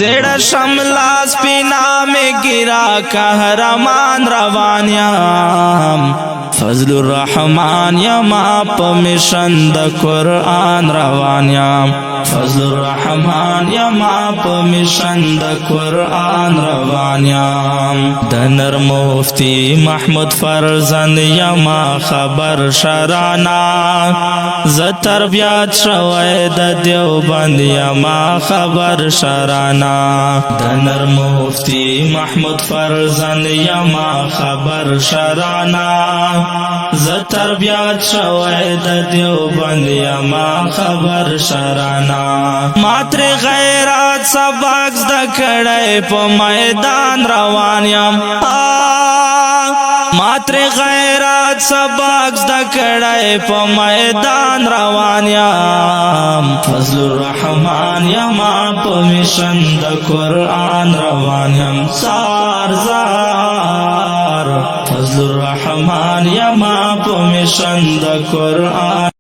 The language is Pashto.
زیڑا شملاس پینا میں گرا قہرمان روانیام فضل الرحمن یما پمشند قرآن روانیام فضل الرحمن یما پمشند قرآن روانیام دنر مفتی محمود فرزند یما خبر شرانا ز تربیت شوید دیوبند یما خبر شرانا دنر مفتی محمود فرزند یما خبر شرانا ز تربیت شوید دیوبند یما خبر شرانا ماتر غیرات سبق زده کړی په میدان روان یم ماتر غیرات سبق زده کړی په میدان روان یم فضل الرحمن یما په مشن د قرآن روان یم زار زار فضل الرحمن یما په مشن د قرآن